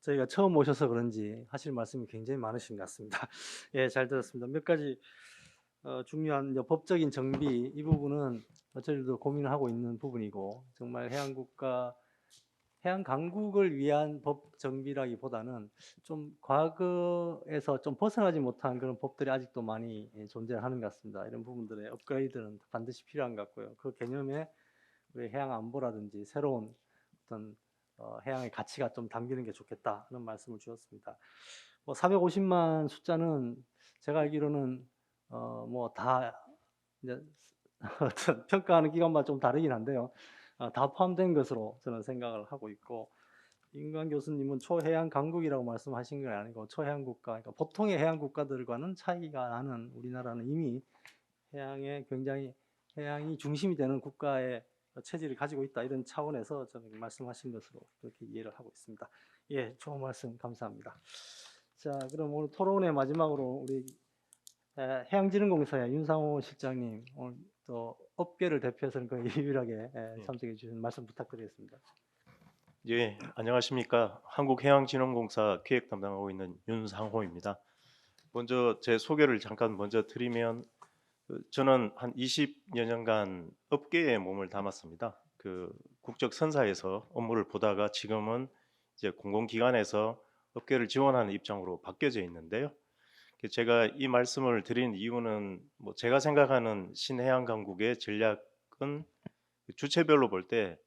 저희가 처음 오셔서 그런지 하실 말씀이 굉장히 많으신 것 같습니다. 예, 잘 들었습니다. 몇 가지 중요한 이제 법적인 정비 이 부분은 저희들도 고민을 하고 있는 부분이고, 정말 해양 강국을 위한 법 정비라기보다는 좀 과거에서 좀 벗어나지 못한 그런 법들이 아직도 많이 존재하는 것 같습니다. 이런 부분들의 업그레이드는 반드시 필요한 것 같고요. 그 개념에 우리 해양 안보라든지 새로운 어떤 해양의 가치가 좀 담기는 게 좋겠다 하는 말씀을 주셨습니다. 뭐 450만 숫자는 제가 알기로는 뭐 다 이제 어떤 평가하는 기관마다 좀 다르긴 한데요. 다 포함된 것으로 저는 생각을 하고 있고, 임관 교수님은 초해양 강국이라고 말씀하신 건 아니고 초해양 국가, 그러니까 보통의 해양 국가들과는 차이가 나는, 우리나라는 이미 해양에 굉장히 해양이 중심이 되는 국가의 체질을 가지고 있다, 이런 차원에서 저는 말씀하신 것으로 그렇게 이해를 하고 있습니다. 예, 좋은 말씀 감사합니다. 자, 그럼 오늘 토론의 마지막으로 우리 해양진흥공사의 윤상호 실장님, 오늘 또 업계를 대표해서는 거의 유일하게 예, 참석해 주신 말씀 부탁드리겠습니다. 예, 안녕하십니까. 한국해양진흥공사 기획 담당하고 있는 윤상호입니다. 먼저 제 소개를 잠깐 먼저 드리면, 저는 한 20여 년간 업계에 몸을 담았습니다. 국적 선사에서 업무를 보다가 지금은 이제 공공기관에서 업계를 지원하는 입장으로 바뀌어져 있는데요. 제가 이 말씀을 드린 이유는, 뭐 제가 생각하는 신해양 강국의 전략은 주체별로 볼때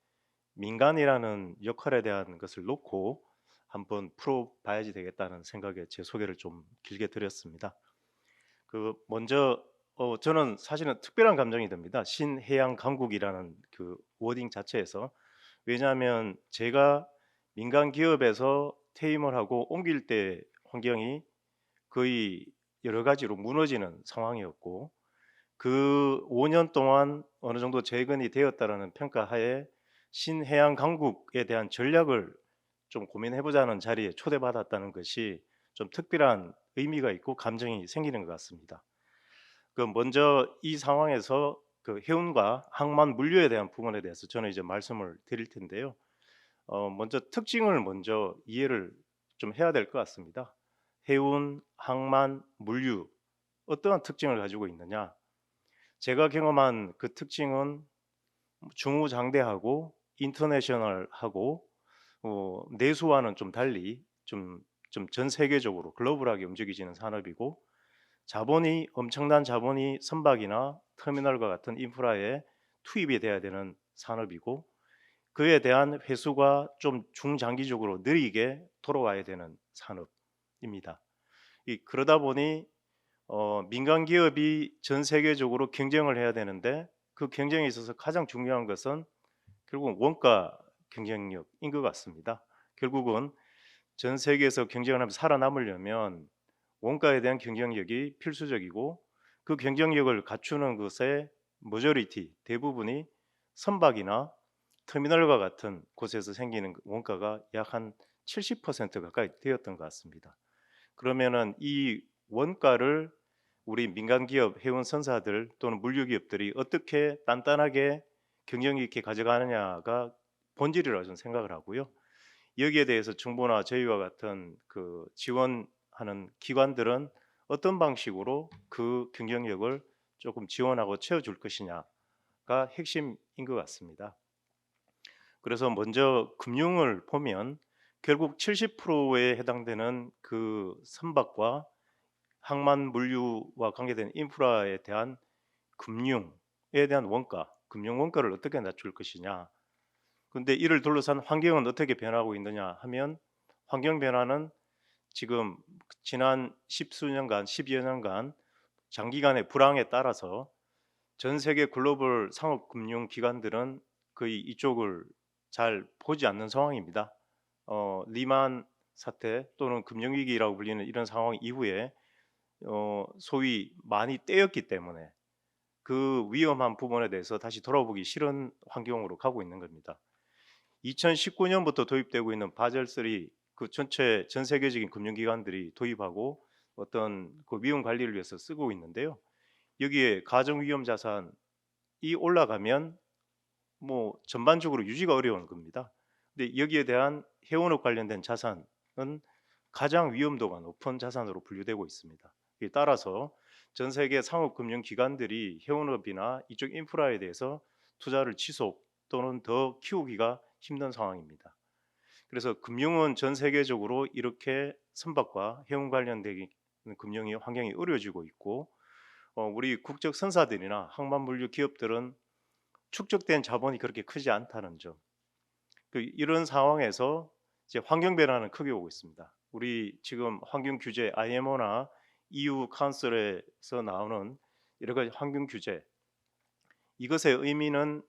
민간이라는 역할에 대한 것을 놓고 한번 풀어봐야지 되겠다는 생각에 제 소개를 좀 길게 드렸습니다. 먼저 저는 사실은 특별한 감정이 듭니다. 신해양 강국이라는 그 워딩 자체에서. 왜냐하면 제가 민간 기업에서 퇴임을 하고 옮길 때 환경이 거의 여러 가지로 무너지는 상황이었고, 그 5년 동안 어느 정도 재건이 되었다라는 평가하에 신해양 강국에 대한 전략을 좀 고민해보자는 자리에 초대받았다는 것이 좀 특별한 의미가 있고 감정이 생기는 것 같습니다. 먼저 이 상황에서 해운과 항만 물류에 대한 부분에 대해서 저는 이제 말씀을 드릴 텐데요. 먼저 특징을 먼저 이해를 좀 해야 될 것 같습니다. 해운, 항만, 물류 어떠한 특징을 가지고 있느냐? 제가 경험한 그 특징은 중후장대하고 인터내셔널하고 내수와는 좀 달리 좀 전 세계적으로 글로벌하게 움직이지는 산업이고, 자본이 엄청난 자본이 선박이나 터미널과 같은 인프라에 투입이 돼야 되는 산업이고, 그에 대한 회수가 좀 중장기적으로 느리게 돌아와야 되는 산업입니다. 그러다 보니 민간 기업이 전 세계적으로 경쟁을 해야 되는데, 그 경쟁에 있어서 가장 중요한 것은 결국은 원가 경쟁력인 것 같습니다. 결국은 전 세계에서 경쟁을 하면서 살아남으려면 원가에 대한 경쟁력이 필수적이고, 그 경쟁력을 갖추는 것의 머저리티 대부분이 선박이나 터미널과 같은 곳에서 생기는 원가가 약 한 70% 가까이 되었던 것 같습니다. 그러면은 이 원가를 우리 민간 기업, 해운 선사들 또는 물류 기업들이 어떻게 단단하게 경쟁력 있게 가져가느냐가 본질이라고 저는 생각을 하고요. 여기에 대해서 정부나 저희와 같은 지원하는 기관들은 어떤 방식으로 그 경쟁력을 조금 지원하고 채워줄 것이냐가 핵심인 것 같습니다. 그래서 먼저 금융을 보면 결국 70%에 해당되는 그 선박과 항만 물류와 관계된 인프라에 대한 금융에 대한 원가, 금융 원가를 어떻게 낮출 것이냐. 근데 이를 둘러싼 환경은 어떻게 변하고 있느냐 하면, 환경 변화는 지금 지난 십수년간, 10여 년간 장기간의 불황에 따라서 전 세계 글로벌 상업금융 기관들은 거의 이쪽을 잘 보지 않는 상황입니다. 리만 사태 또는 금융위기라고 불리는 이런 상황 이후에 소위 많이 떼였기 때문에 그 위험한 부분에 대해서 다시 돌아보기 싫은 환경으로 가고 있는 겁니다. 2019년부터 도입되고 있는 바젤 3, 그 전체 전 세계적인 금융기관들이 도입하고 어떤 그 위험 관리를 위해서 쓰고 있는데요. 여기에 가정 위험 자산이 올라가면 뭐 전반적으로 유지가 어려운 겁니다. 근데 여기에 대한 해운업 관련된 자산은 가장 위험도가 높은 자산으로 분류되고 있습니다. 이에 따라서 전 세계 상업금융기관들이 해운업이나 이쪽 인프라에 대해서 투자를 지속 또는 더 키우기가 힘든 상황입니다. 그래서 금융은 전 세계적으로 이렇게 선박과 해운 관련된 금융이 환경이 어려워지고 있고 우리 국적 선사들이나 항만물류 기업들은 축적된 자본이 그렇게 크지 않다는 점. 이런 상황에서 이제 환경 변화는 크게 오고 있습니다. 우리 지금 환경 규제 IMO나 EU 카운슬에서 나오는 여러 가지 환경 규제 이것의 의미는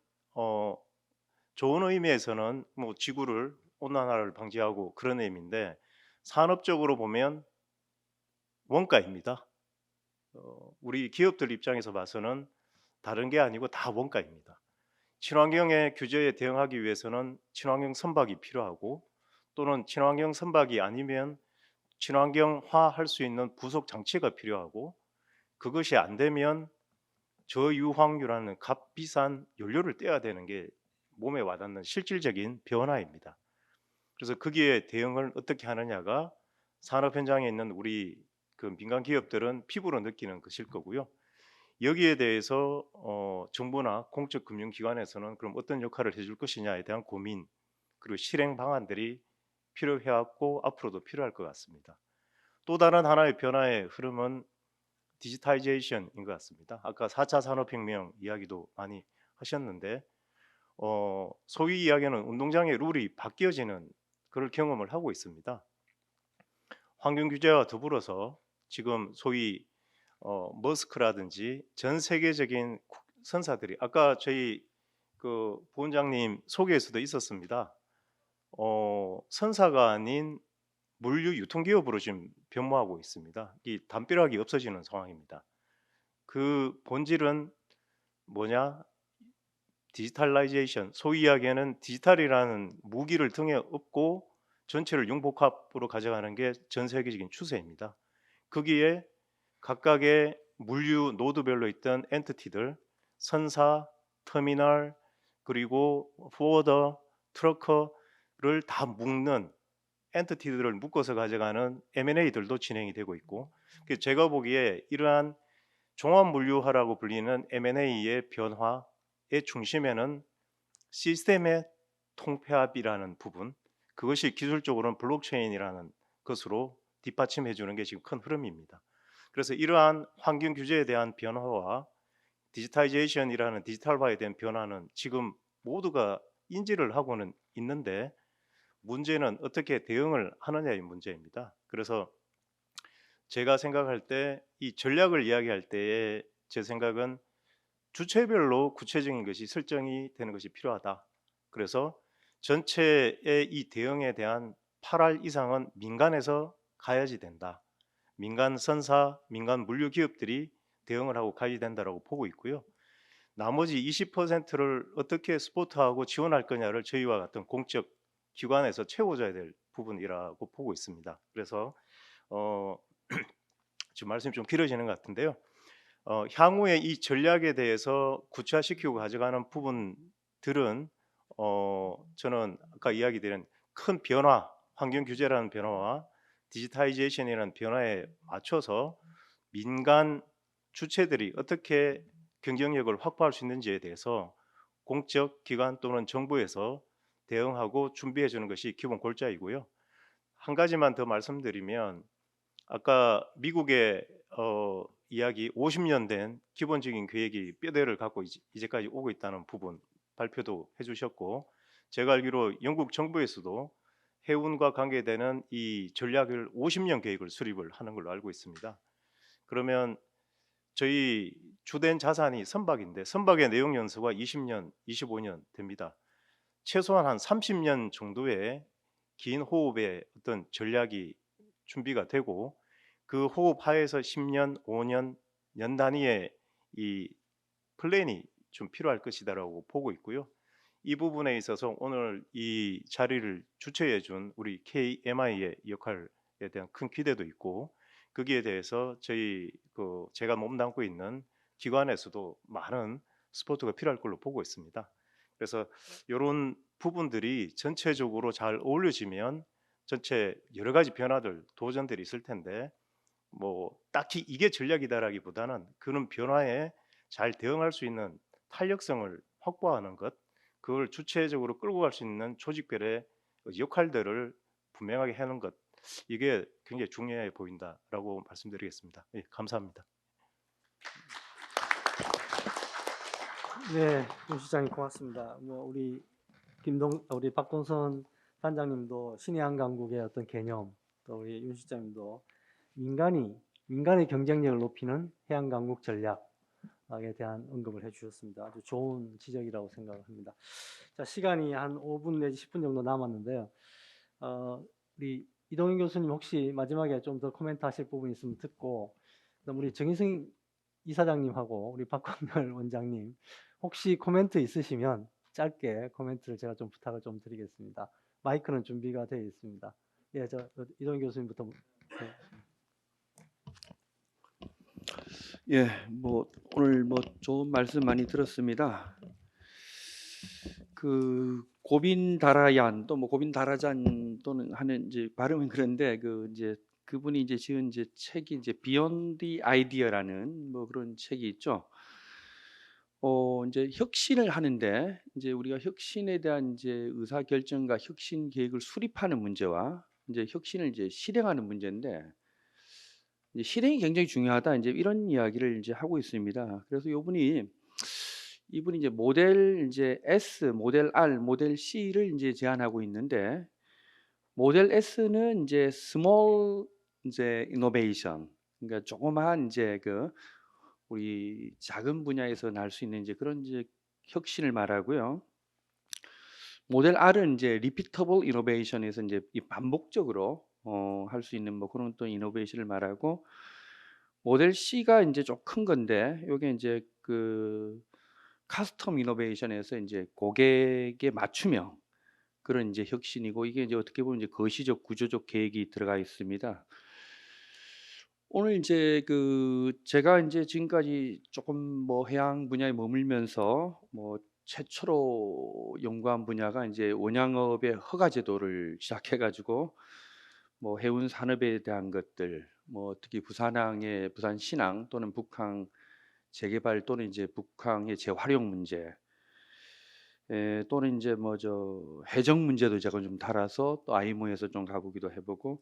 좋은 의미에서는 뭐 지구를 온난화를 방지하고 그런 의미인데 산업적으로 보면 원가입니다. 우리 기업들 입장에서 봐서는 다른 게 아니고 다 원가입니다. 친환경의 규제에 대응하기 위해서는 친환경 선박이 필요하고 또는 친환경 선박이 아니면 친환경화할 수 있는 부속 장치가 필요하고 그것이 안 되면 저유황유라는 값비싼 연료를 떼야 되는 게 몸에 와닿는 실질적인 변화입니다. 그래서 거기에 대응을 어떻게 하느냐가 산업 현장에 있는 우리 그 민간 기업들은 피부로 느끼는 것일 거고요. 여기에 대해서 정부나 공적 금융기관에서는 그럼 어떤 역할을 해줄 것이냐에 대한 고민 그리고 실행 방안들이 필요해왔고 앞으로도 필요할 것 같습니다. 또 다른 하나의 변화의 흐름은 디지타이제이션인 것 같습니다. 아까 4차 산업혁명 이야기도 많이 하셨는데 소위 이야기하는 운동장의 룰이 바뀌어지는 그런 경험을 하고 있습니다. 환경 규제와 더불어서 지금 소위 머스크라든지 전 세계적인 선사들이 아까 저희 그 부원장님 소개에서도 있었습니다. 선사가 아닌 물류 유통기업으로 지금 변모하고 있습니다. 이 담벼락이 없어지는 상황입니다. 그 본질은 뭐냐? 디지털라이제이션, 소위 이야기하는 디지털이라는 무기를 등에 업고 전체를 융복합으로 가져가는 게 전 세계적인 추세입니다. 거기에 각각의 물류 노드별로 있던 엔티티들, 선사, 터미널, 그리고 포워더, 트러커를 다 묶는 엔티티들을 묶어서 가져가는 M&A들도 진행이 되고 있고 제가 보기에 이러한 종합물류화라고 불리는 M&A의 변화의 중심에는 시스템의 통폐합이라는 부분 그것이 기술적으로는 블록체인이라는 것으로 뒷받침해 주는 게 지금 큰 흐름입니다. 그래서 이러한 환경 규제에 대한 변화와 디지타이제이션이라는 디지털화에 대한 변화는 지금 모두가 인지를 하고는 있는데 문제는 어떻게 대응을 하느냐의 문제입니다. 그래서 제가 생각할 때 이 전략을 이야기할 때에 제 생각은 주체별로 구체적인 것이 설정이 되는 것이 필요하다. 그래서 전체의 이 대응에 대한 8할 이상은 민간에서 가야지 된다. 민간 선사, 민간 물류 기업들이 대응을 하고 가야 된다라고 보고 있고요. 나머지 20%를 어떻게 스포트하고 지원할 거냐를 저희와 같은 공적 기관에서 채워줘야 될 부분이라고 보고 있습니다. 그래서 어, 지금 말씀이 좀 길어지는 것 같은데요. 향후에 이 전략에 대해서 구체화시키고 가져가는 부분들은 저는 아까 이야기드린 큰 변화, 환경 규제라는 변화와 디지타이제이션이라는 변화에 맞춰서 민간 주체들이 어떻게 경쟁력을 확보할 수 있는지에 대해서 공적 기관 또는 정부에서 대응하고 준비해 주는 것이 기본 골자이고요. 한 가지만 더 말씀드리면 아까 미국의 이야기 50년 된 기본적인 계획이 뼈대를 갖고 이제까지 오고 있다는 부분 발표도 해주셨고 제가 알기로 영국 정부에서도 해운과 관계되는 이 전략을 50년 계획을 수립을 하는 걸로 알고 있습니다. 그러면 저희 주된 자산이 선박인데 선박의 내용 연수가 20년, 25년 됩니다. 최소한 한 30년 정도의 긴 호흡의 어떤 전략이 준비가 되고 그 호흡 하에서 10년, 5년 연 단위의 이 플랜이 좀 필요할 것이다라고 보고 있고요. 이 부분에 있어서 오늘 이 자리를 주최해 준 우리 KMI의 역할에 대한 큰 기대도 있고 거기에 대해서 저희 제가 몸담고 있는 기관에서도 많은 스포트가 필요할 걸로 보고 있습니다. 그래서 이런 부분들이 전체적으로 잘 어울려지면 전체 여러 가지 변화들, 도전들이 있을 텐데 뭐 딱히 이게 전략이다라기보다는 그런 변화에 잘 대응할 수 있는 탄력성을 확보하는 것, 그걸 주체적으로 끌고 갈 수 있는 조직별의 역할들을 분명하게 하는 것, 이게 굉장히 중요해 보인다라고 말씀드리겠습니다. 예, 감사합니다. 네, 윤 시장님 고맙습니다. 뭐 우리 박동선 단장님도 신의 한 강국의 어떤 개념, 또 우리 윤 시장님도 민간의 경쟁력을 높이는 해양 강국 전략에 대한 언급을 해주셨습니다. 아주 좋은 지적이라고 생각합니다. 자, 시간이 한 5분 내지 10분 정도 남았는데요. 우리 이동윤 교수님 혹시 마지막에 좀 더 코멘트 하실 부분 있으면 듣고, 그다음 우리 정희승 이사장님하고 우리 박광렬 원장님 혹시 코멘트 있으시면 짧게 코멘트를 제가 좀 부탁을 좀 드리겠습니다. 마이크는 준비가 되어 있습니다. 예, 이동윤 교수님부터. 네. 예, 뭐 오늘 뭐 좋은 말씀 많이 들었습니다. 그 고빈다라얀 또 뭐 고빈다라잔 또는 하는 이제 발음은 그런데 그 이제 그분이 이제 지은 이제 책이 이제 Beyond the Idea라는 뭐 그런 책이 있죠. 이제 혁신을 하는데 이제 우리가 혁신에 대한 이제 의사 결정과 혁신 계획을 수립하는 문제와 이제 혁신을 이제 실행하는 문제인데 이제 실행이 굉장히 중요하다. 이제 이런 이야기를 이제 하고 있습니다. 그래서 이분이 이제 모델 이제 S, 모델 R, 모델 C를 이제 제안하고 있는데 모델 S는 이제 small 이제 innovation, 그러니까 조그마한 이제 그 우리 작은 분야에서 날 수 있는 이제 그런 이제 혁신을 말하고요. 모델 R은 이제 repeatable innovation에서 이제 이 반복적으로 할 수 있는 뭐 그런 또 이노베이션을 말하고 모델 C가 이제 좀 큰 건데 요게 이제 그 카스텀 이노베이션에서 이제 고객에 맞춤형 그런 이제 혁신이고 이게 이제 어떻게 보면 이제 거시적 구조적 계획이 들어가 있습니다. 오늘 이제 그 제가 이제 지금까지 조금 뭐 해양 분야에 머물면서 뭐 최초로 연구한 분야가 이제 원양어업의 허가 제도를 시작해 가지고 뭐 해운 산업에 대한 것들 뭐 특히 부산항의 부산 신항 또는 북항 재개발 또는 이제 북항의 재활용 문제 또는 이제 뭐 저 해적 문제도 제가 좀 달아서 또 아이모에서 좀 가보기도 해보고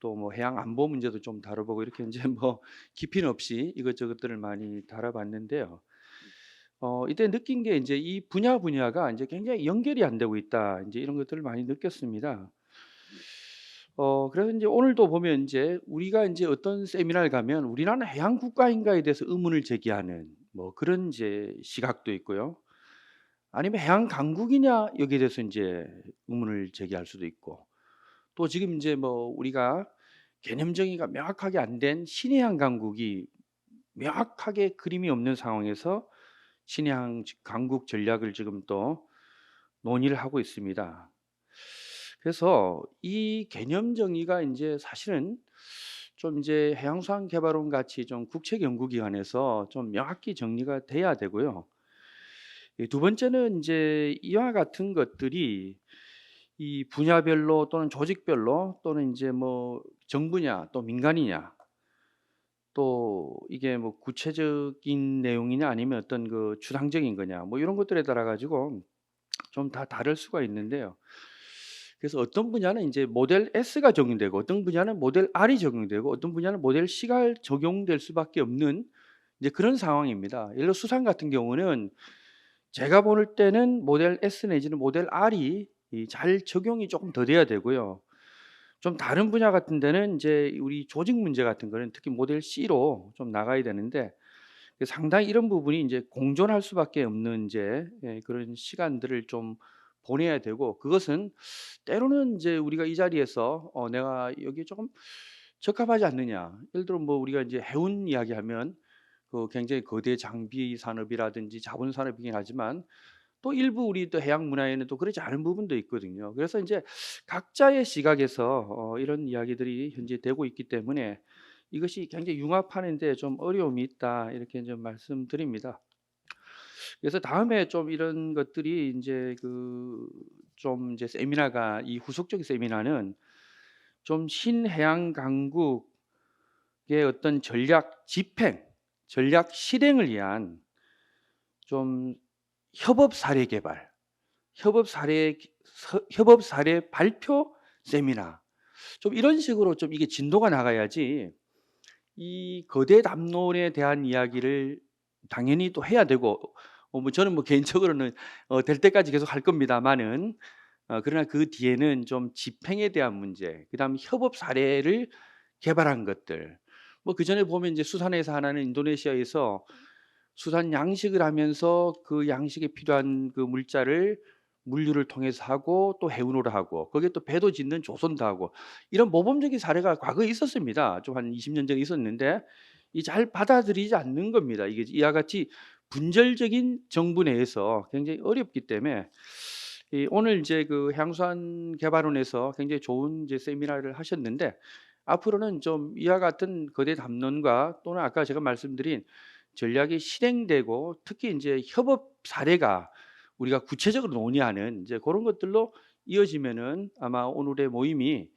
또 뭐 해양 안보 문제도 좀 다뤄보고 이렇게 이제 뭐 깊이는 없이 이것저것들을 많이 달아봤는데요. 이때 느낀 게 이제 이 분야가 이제 굉장히 연결이 안 되고 있다. 이제 이런 것들을 많이 느꼈습니다. 그래서 이제 오늘도 보면 이제 우리가 이제 어떤 세미나를 가면 우리나라는 해양 국가인가에 대해서 의문을 제기하는 뭐 그런 이제 시각도 있고요. 아니면 해양 강국이냐 여기에 대해서 이제 의문을 제기할 수도 있고 또 지금 이제 뭐 우리가 개념 정의가 명확하게 안 된 신해양 강국이 명확하게 그림이 없는 상황에서 신해양 강국 전략을 지금 또 논의를 하고 있습니다. 그래서 이 개념 정의가 이제 사실은 좀 이제 해양수산개발원 같이 좀 국책연구기관에서 좀 명확히 정리가 돼야 되고요. 두 번째는 이제 이와 같은 것들이 이 분야별로 또는 조직별로 또는 이제 뭐 정부냐 또 민간이냐 또 이게 뭐 구체적인 내용이냐 아니면 어떤 그 추상적인 거냐 뭐 이런 것들에 따라 가지고 좀 다 다를 수가 있는데요. 그래서 어떤 분야는 이제 모델 S가 적용되고 어떤 분야는 모델 R이 적용되고 어떤 분야는 모델 C가 적용될 수밖에 없는 이제 그런 상황입니다. 예를 들어 수산 같은 경우는 제가 볼 때는 모델 S 내지는 모델 R이 잘 적용이 조금 더 돼야 되고요. 좀 다른 분야 같은 데는 이제 우리 조직 문제 같은 거는 특히 모델 C로 좀 나가야 되는데 상당히 이런 부분이 이제 공존할 수밖에 없는 이제 그런 시간들을 좀 보내야 되고 그것은 때로는 이제 우리가 이 자리에서 내가 여기 조금 적합하지 않느냐. 예를 들어 뭐 우리가 이제 해운 이야기하면 그 굉장히 거대 장비 산업이라든지 자본 산업이긴 하지만 또 일부 우리 또 해양 문화에는 또 그렇지 않은 부분도 있거든요. 그래서 이제 각자의 시각에서 이런 이야기들이 현재 되고 있기 때문에 이것이 굉장히 융합하는데 좀 어려움이 있다 이렇게 좀 말씀드립니다. 그래서 다음에 좀 이런 것들이 이제 좀 이제 세미나가 이 후속적인 세미나는 좀 신해양 강국의 어떤 전략 집행, 전략 실행을 위한 좀 협업 사례 개발, 협업 사례 발표 세미나 좀 이런 식으로 좀 이게 진도가 나가야지 이 거대 담론에 대한 이야기를 당연히 또 해야 되고 뭐 저는 뭐 개인적으로는 될 때까지 계속 할 겁니다만은 그러나 그 뒤에는 좀 집행에 대한 문제, 그다음 협업 사례를 개발한 것들. 뭐 그전에 보면 이제 수산에서 하나는 인도네시아에서 수산 양식을 하면서 그 양식에 필요한 그 물류를 통해서 하고 또 해운으로 하고 거기에 또 배도 짓는 조선도 하고 이런 모범적인 사례가 과거에 있었습니다. 좀 한 20년 전에 있었는데 이 잘 받아들이지 않는 겁니다. 이게 이와 같이 분절적인 정부 내에서 굉장히 어렵기 때문에 오늘 이제 그 해양수산 개발원에서 굉장히 좋은 이제 세미나를 하셨는데 앞으로는 좀 이와 같은 거대 담론과 또는 아까 제가 말씀드린 전략이 실행되고 특히 이제 협업 사례가 우리가 구체적으로 논의하는 이제 그런 것들로 이어지면은 아마 오늘의 모임이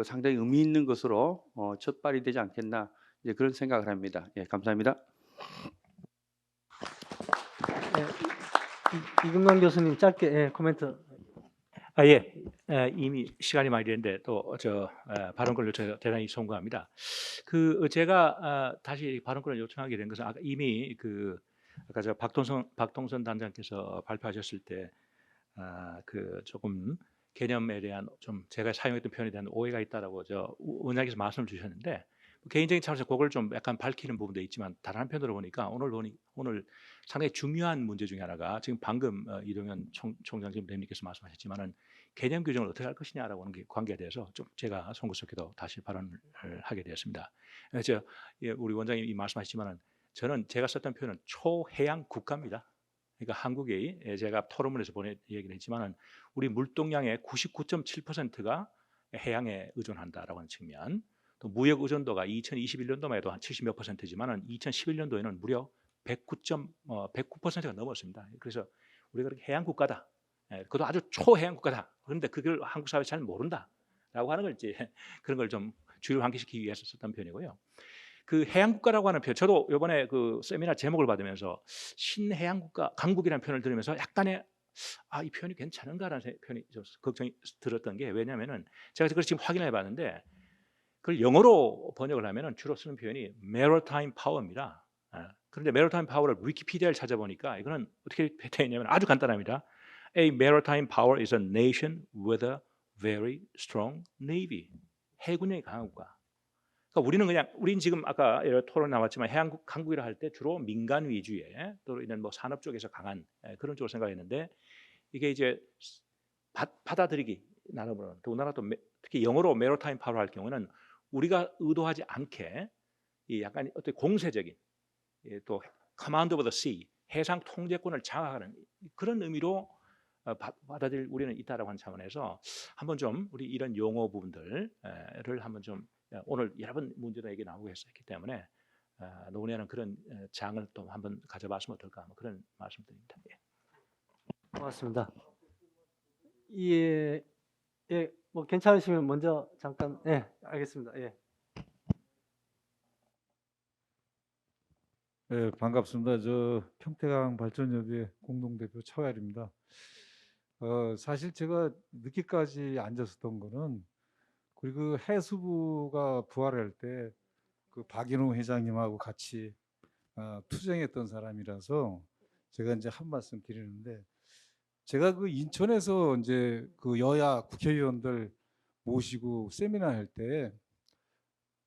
상당히 의미 있는 것으로 첫발이 되지 않겠나 이제 그런 생각을 합니다. 예, 감사합니다. 이금관 교수님 짧게 코멘트. 예. 이미 시간이 많이 됐는데 또 발언권을 요청해서 대단히 송구합니다. 제가 다시 발언권을 요청하게 된 것은 아까 이미 아까 박동선 단장께서 발표하셨을 때 조금 개념에 대한 좀 제가 사용했던 표현에 대한 오해가 있다라고 원장님께서 말씀을 주셨는데 개인적인 차원에서 그걸 좀 약간 밝히는 부분도 있지만 다른 한편으로 보니까 오늘 상당히 중요한 문제 중에 하나가 지금 방금 이동현 총장 지금 대님께서 말씀하셨지만은 개념 규정을 어떻게 할 것이냐라고 하는 관계에 대해서 좀 제가 송구스럽게도 다시 발언을 하게 되었습니다. 우리 원장님이 말씀하셨지만은 저는 제가 썼던 표현은 초해양 국가입니다. 그러니까 한국이 제가 토론문에서 얘기를 했지만은 우리 물동량의 99.7%가 해양에 의존한다라고 하는 측면. 또 무역 의존도가 2021년도만 해도 한 70몇 %지만은 2011년도에는 무려 109%가 넘었습니다. 그래서 우리가 그렇게 해양 국가다. 그것도 아주 초해양 국가다. 그런데 그걸 한국 사회 잘 모른다라고 하는 걸 이제 그런 걸 좀 주의를 환기시키기 위해서 썼던 표현이고요. 그 해양 국가라고 하는 표현, 저도 이번에 그 세미나 제목을 받으면서 신해양 국가, 강국이라는 표현을 들으면서 약간의 이 표현이 괜찮은가라는 표현이 좀 걱정이 들었던 게 왜냐하면은 제가 그걸 지금 확인해 봤는데 그걸 영어로 번역을 하면은 주로 쓰는 표현이 maritime power입니다. 그런데 maritime power를 위키피디아를 찾아보니까 이거는 어떻게 되어 있냐면 아주 간단합니다. A maritime power is a nation with a very strong navy. 해군력이 강한 국가. 그러니까 우리는 지금 아까 토론 나왔지만 강국이라 할 때 주로 민간 위주의 또 이런 뭐 산업 쪽에서 강한 그런 쪽으로 생각했는데 이게 이제 받아들이기 나름으로 더군다나 또 특히 영어로 maritime power 할 경우는 우리가 의도하지 않게 이 약간 어떤 공세적인 또 command of the sea 해상 통제권을 장악하는 그런 의미로 받아들일 우리는 있다라고 하는 차원에서 한번 좀 우리 이런 용어 부분들을 한번 좀 오늘 여러 번 문제도 얘기 나오고 했었기 때문에 논의하는 그런 장을 또 한번 가져봤으면 어떨까 그런 말씀드립니다. 예. 고맙습니다. 뭐 괜찮으시면 먼저 잠깐 알겠습니다. 네, 반갑습니다. 저 평택항 발전협의회 공동대표 차활입니다. 사실 제가 늦게까지 앉았었던 거는 그리고 해수부가 부활할 때 그 박인호 회장님하고 같이 투쟁했던 사람이라서 제가 이제 한 말씀 드리는데 제가 그 인천에서 이제 그 여야 국회의원들 모시고 세미나 할 때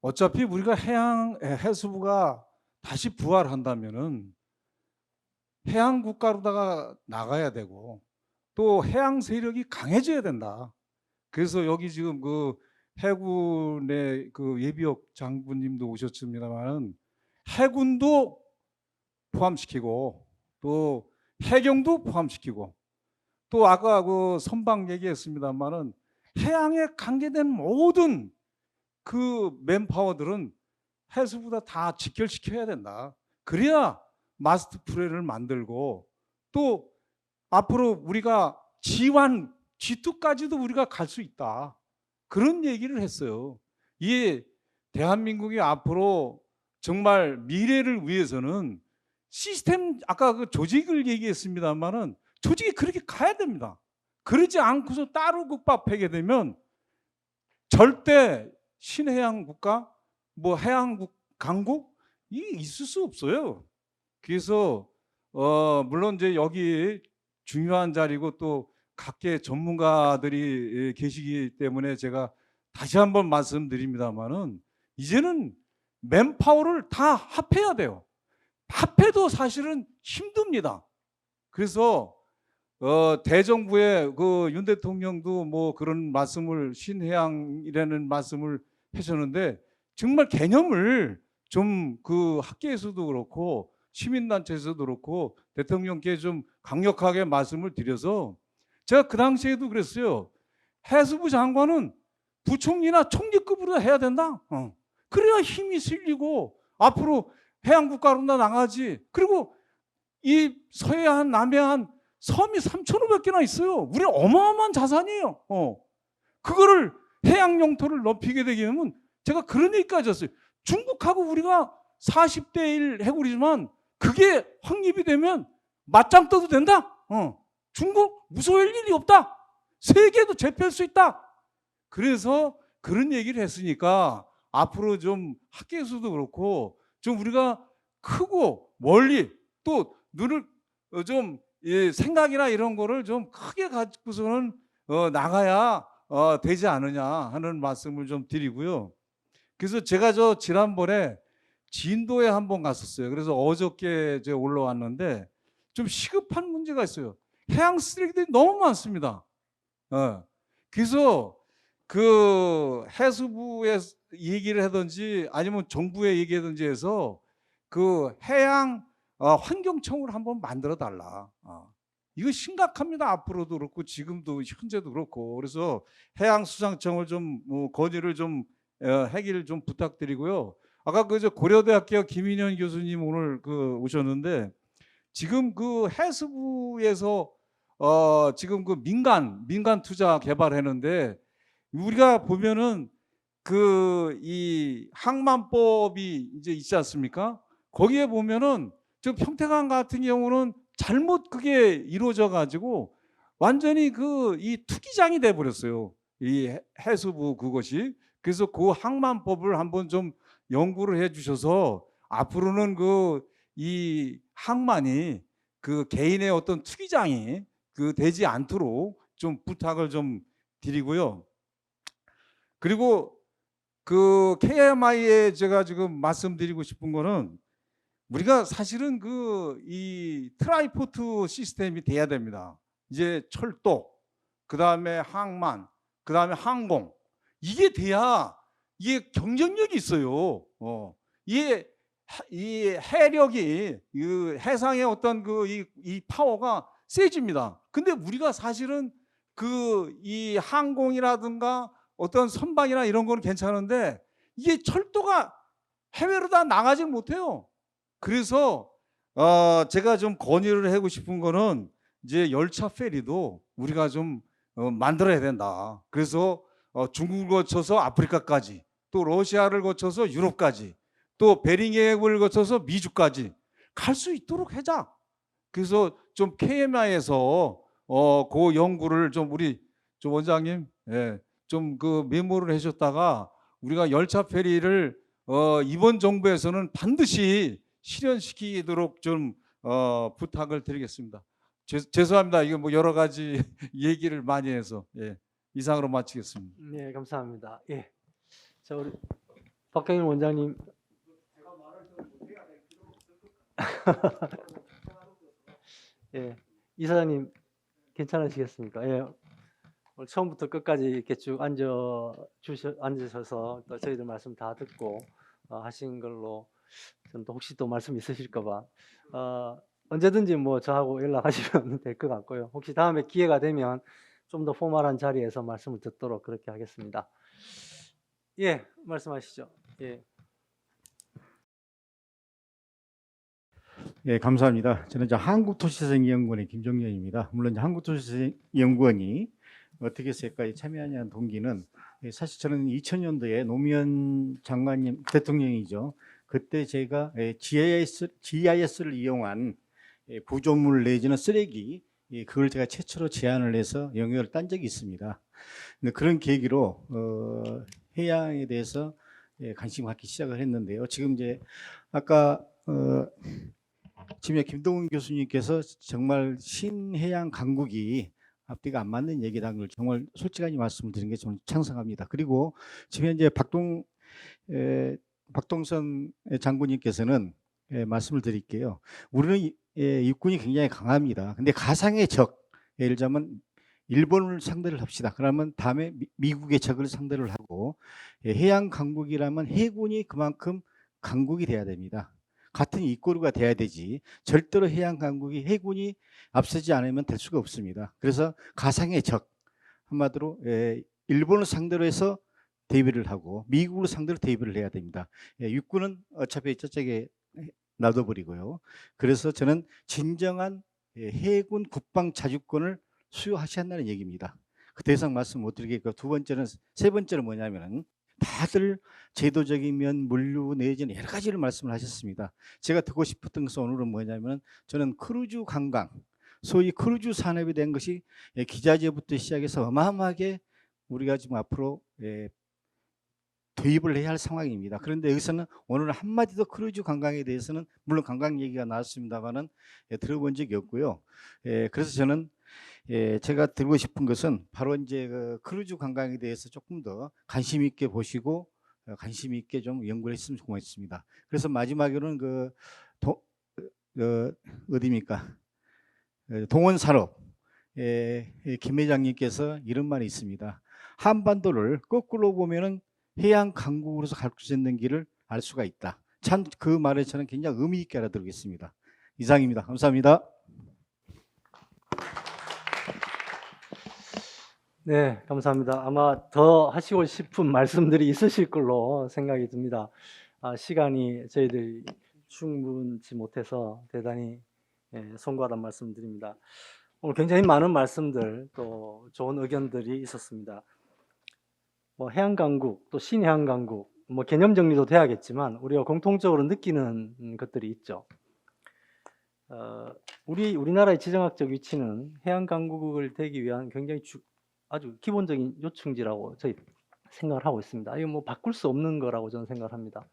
어차피 우리가 해수부가 다시 부활한다면은 해양 국가로다가 나가야 되고 또 해양 세력이 강해져야 된다. 그래서 여기 지금 그 해군의 그 예비역 장군님도 오셨습니다만은 해군도 포함시키고 또 해경도 포함시키고 또 아까 그 선박 얘기했습니다만은 해양에 관계된 모든 그 맨파워들은 해수부다 다 직결시켜야 된다. 그래야 마스터 플랜을 만들고 또 앞으로 우리가 G1, G2까지도 우리가 갈 수 있다. 그런 얘기를 했어요. 이 대한민국이 앞으로 정말 미래를 위해서는 시스템, 아까 그 조직을 얘기했습니다만은 조직이 그렇게 가야 됩니다. 그러지 않고서 따로 국밥하게 되면 절대 신해양 국가, 뭐 해양국, 강국 이게 있을 수 없어요. 그래서 물론 이제 여기 중요한 자리고 또 각계 전문가들이 계시기 때문에 제가 다시 한번 말씀드립니다만은 이제는 맨파워를 다 합해야 돼요. 합해도 사실은 힘듭니다. 그래서 대정부의 그 윤 대통령도 뭐 그런 말씀을 신해양이라는 말씀을 하셨는데 정말 개념을 좀 그 학계에서도 그렇고 시민단체에서도 그렇고 대통령께 좀 강력하게 말씀을 드려서 제가 그 당시에도 그랬어요. 해수부 장관은 부총리나 총리급으로 해야 된다. 그래야 힘이 실리고 앞으로 해양국가로 나가지. 그리고 이 서해안, 남해안 섬이 3,500개나 있어요. 우리 어마어마한 자산이에요. 그거를 해양 영토를 넓히게 되면 제가 그런 얘기까지 했어요. 중국하고 우리가 40대 1 해군이지만 그게 확립이 되면 맞짱 떠도 된다. 중국 무서워할 일이 없다. 세계도 제패할 수 있다. 그래서 그런 얘기를 했으니까 앞으로 좀 학계에서도 그렇고 좀 우리가 크고 멀리 또 눈을 좀 생각이나 이런 거를 좀 크게 가지고서는 나가야 되지 않느냐 하는 말씀을 좀 드리고요. 그래서 제가 지난번에 진도에 한번 갔었어요. 그래서 어저께 제가 올라왔는데 좀 시급한 문제가 있어요. 해양 쓰레기들이 너무 많습니다. 그래서 그 해수부에 얘기를 하든지 아니면 정부에 얘기하든지 해서 그 해양 환경청을 한번 만들어 달라. 이거 심각합니다. 앞으로도 그렇고 지금도 현재도 그렇고. 그래서 해양수산청을 좀 건의를 좀 하기를 좀 부탁드리고요. 아까 그 고려대학교 김인현 교수님 오늘 그 오셨는데 지금 그 해수부에서 지금 그 민간 투자 개발하는데 우리가 보면은 그 이 항만법이 이제 있지 않습니까? 거기에 보면은 지금 평택항 같은 경우는 잘못 그게 이루어져 가지고 완전히 그 이 투기장이 돼 버렸어요. 이 해수부 그것이. 그래서 그 항만법을 한번 좀 연구를 해 주셔서 앞으로는 그 이 항만이 그 개인의 어떤 투기장이 그 되지 않도록 좀 부탁을 좀 드리고요. 그리고 그 KMI에 제가 지금 말씀드리고 싶은 거는 우리가 사실은 그 이 트라이포트 시스템이 돼야 됩니다. 이제 철도, 그 다음에 항만, 그 다음에 항공 이게 돼야 이게 경쟁력이 있어요. 이게 이 해력이 그 해상의 어떤 그 이 파워가 세집니다. 근데 우리가 사실은 그 이 항공이라든가 어떤 선박이나 이런 거는 괜찮은데 이게 철도가 해외로 다 나가지 못해요. 그래서 제가 좀 건의를 하고 싶은 거는 이제 열차 페리도 우리가 좀 만들어야 된다. 그래서 중국을 거쳐서 아프리카까지, 또 러시아를 거쳐서 유럽까지, 또 베링해역을 거쳐서 미주까지 갈 수 있도록 하자. 그래서 좀 KMI에서 그 연구를 좀 우리 좀 원장님, 좀 그 메모를 해줬다가 우리가 열차 페리를 이번 정부에서는 반드시 실현시키도록 좀 부탁을 드리겠습니다. 죄송합니다. 이거 뭐 여러 가지 얘기를 많이 해서 이상으로 마치겠습니다. 네, 감사합니다. 예, 자 우리 박경일 원장님. 예, 이사장님 괜찮으시겠습니까? 예, 오늘 처음부터 끝까지 이렇게 쭉 앉으셔서 또 저희들 말씀 다 듣고 하신 걸로 저는 또 혹시 또 말씀 있으실까봐 언제든지 뭐 저하고 연락하시면 될 것 같고요. 혹시 다음에 기회가 되면 좀 더 포멀한 자리에서 말씀을 듣도록 그렇게 하겠습니다. 예, 말씀하시죠. 예. 예, 감사합니다. 저는 이제 한국도시재생연구원의 김종현입니다. 물론 이제 한국도시재생연구원이 어떻게 해서 여기까지 참여하냐는 동기는 사실 저는 2000년도에 노무현 장관님 대통령이죠. 그때 제가 GIS를 이용한 부조물 내지는 쓰레기 그걸 제가 최초로 제안을 해서 영향을 딴 적이 있습니다. 근데 그런 계기로 해양에 대해서 관심을 갖기 시작을 했는데요. 지금 이제 아까 지금 김동훈 교수님께서 정말 신해양 강국이 앞뒤가 안 맞는 얘기라는 걸 정말 솔직하게 말씀을 드린 게 저는 찬성합니다. 그리고 지금 현재 박동선 장군님께서는 말씀을 드릴게요. 우리는 육군이 굉장히 강합니다. 근데 가상의 적, 예를 들자면 일본을 상대를 합시다. 그러면 다음에 미국의 적을 상대를 하고 해양 강국이라면 해군이 그만큼 강국이 돼야 됩니다. 같은 이꼬르가 돼야 되지 절대로 해양 강국이 해군이 앞서지 않으면 될 수가 없습니다. 그래서 가상의 적 한마디로 일본을 상대로 해서 대비를 하고 미국을 상대로 대비를 해야 됩니다. 육군은 어차피 저쪽에 놔둬버리고요. 그래서 저는 진정한 해군 국방 자주권을 수요하셔야 한다는 얘기입니다. 그 더 이상 말씀 못 드리겠고 세 번째는 뭐냐면은 다들 제도적인 면, 물류 내지는 여러 가지를 말씀을 하셨습니다. 제가 듣고 싶었던 것은 오늘은 뭐냐면 저는 크루즈 관광, 소위 크루즈 산업이 된 것이 기자재부터 시작해서 어마어마하게 우리가 지금 앞으로 도입을 해야 할 상황입니다. 그런데 여기서는 오늘 한마디도 크루즈 관광에 대해서는 물론 관광 얘기가 나왔습니다만은 들어본 적이 없고요. 그래서 저는 제가 드리고 싶은 것은 바로 이제 그 크루즈 관광에 대해서 조금 더 관심 있게 보시고 관심 있게 좀 연구를 했으면 고맙습니다. 그래서 마지막으로는 어디입니까? 동원산업 김 회장님께서 이런 말이 있습니다. 한반도를 거꾸로 보면은 해양 강국으로서 갈 수 있는 길을 알 수가 있다. 참 그 말에 저는 굉장히 의미 있게 알아들겠습니다. 이상입니다. 감사합니다. 네, 감사합니다. 아마 더 하시고 싶은 말씀들이 있으실 걸로 생각이 듭니다. 시간이 저희들이 충분치 못해서 대단히 송구하다는 말씀드립니다. 오늘 굉장히 많은 말씀들 또 좋은 의견들이 있었습니다. 뭐 해양강국 또 신해양강국 뭐 개념 정리도 돼야겠지만 우리가 공통적으로 느끼는 것들이 있죠. 우리나라의 지정학적 위치는 해양강국을 되기 위한 굉장히 아주 기본적인 요충지라고 저희 생각을 하고 있습니다. 이거 뭐 바꿀 수 없는 거라고 저는 생각을 합니다.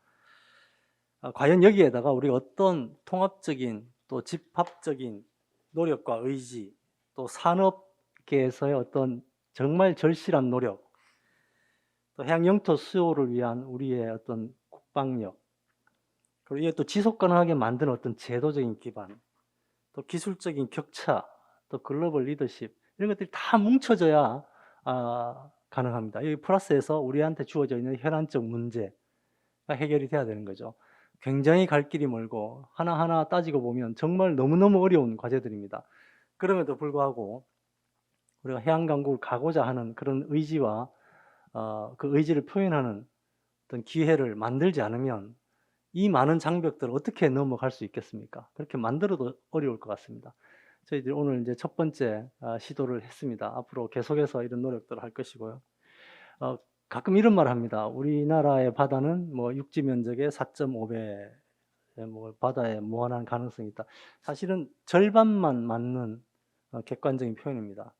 과연 여기에다가 우리가 어떤 통합적인 또 집합적인 노력과 의지 또 산업계에서의 어떤 정말 절실한 노력 또 해양 영토 수요를 위한 우리의 어떤 국방력 그리고 이게 또 지속 가능하게 만드는 어떤 제도적인 기반 또 기술적인 격차 또 글로벌 리더십 이런 것들이 다 뭉쳐져야 가능합니다. 여기 플러스에서 우리한테 주어져 있는 현안적 문제가 해결이 돼야 되는 거죠. 굉장히 갈 길이 멀고 하나하나 따지고 보면 정말 너무너무 어려운 과제들입니다. 그럼에도 불구하고 우리가 해양강국을 가고자 하는 그런 의지와 그 의지를 표현하는 어떤 기회를 만들지 않으면 이 많은 장벽들을 어떻게 넘어갈 수 있겠습니까? 그렇게 만들어도 어려울 것 같습니다. 저희들이 오늘 이제 첫 번째 시도를 했습니다. 앞으로 계속해서 이런 노력들을 할 것이고요. 가끔 이런 말을 합니다. 우리나라의 바다는 뭐 육지 면적의 4.5배 뭐 바다에 무한한 가능성이 있다. 사실은 절반만 맞는 객관적인 표현입니다.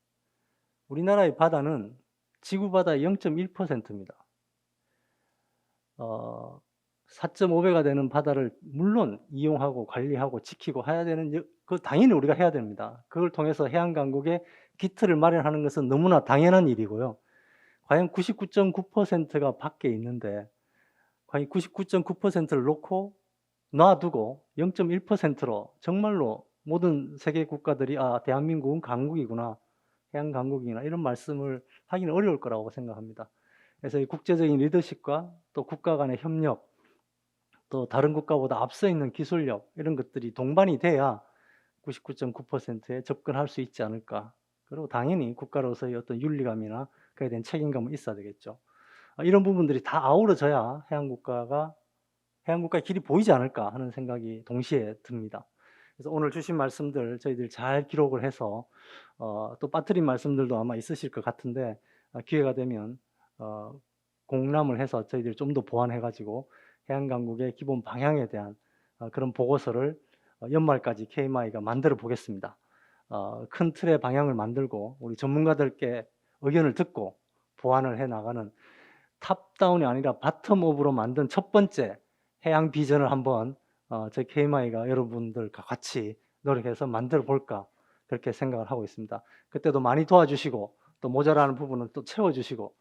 우리나라의 바다는 지구 바다의 0.1%입니다. 4.5배가 되는 바다를 물론 이용하고 관리하고 지키고 해야 되는 그 당연히 우리가 해야 됩니다. 그걸 통해서 해양 강국의 기틀을 마련하는 것은 너무나 당연한 일이고요. 과연 99.9%가 밖에 있는데 과연 99.9%를 놓고 놔두고 0.1%로 정말로 모든 세계 국가들이 대한민국은 강국이구나 해양 강국이구나 이런 말씀을 하기는 어려울 거라고 생각합니다. 그래서 이 국제적인 리더십과 또 국가 간의 협력 또 다른 국가보다 앞서 있는 기술력 이런 것들이 동반이 돼야 99.9%에 접근할 수 있지 않을까. 그리고 당연히 국가로서의 어떤 윤리감이나 그에 대한 책임감은 있어야 되겠죠. 이런 부분들이 다 아우러져야 해양국가의 길이 보이지 않을까 하는 생각이 동시에 듭니다. 그래서 오늘 주신 말씀들 저희들 잘 기록을 해서 또 빠뜨린 말씀들도 아마 있으실 것 같은데 기회가 되면 공람을 해서 저희들이 좀 더 보완해가지고 해양강국의 기본 방향에 대한 그런 보고서를 연말까지 KMI가 만들어 보겠습니다. 큰 틀의 방향을 만들고 우리 전문가들께 의견을 듣고 보완을 해 나가는 탑다운이 아니라 바텀업으로 만든 첫 번째 해양 비전을 한번 저희 KMI가 여러분들과 같이 노력해서 만들어 볼까 그렇게 생각을 하고 있습니다. 그때도 많이 도와주시고 또 모자라는 부분은 또 채워주시고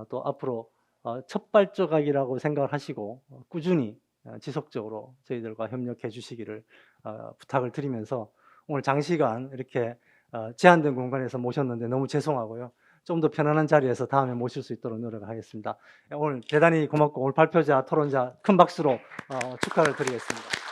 또 앞으로 첫 발자국이라고 생각을 하시고 꾸준히 지속적으로 저희들과 협력해 주시기를 부탁을 드리면서 오늘 장시간 이렇게 제한된 공간에서 모셨는데 너무 죄송하고요. 좀 더 편안한 자리에서 다음에 모실 수 있도록 노력하겠습니다. 오늘 대단히 고맙고 오늘 발표자, 토론자 큰 박수로 축하를 드리겠습니다.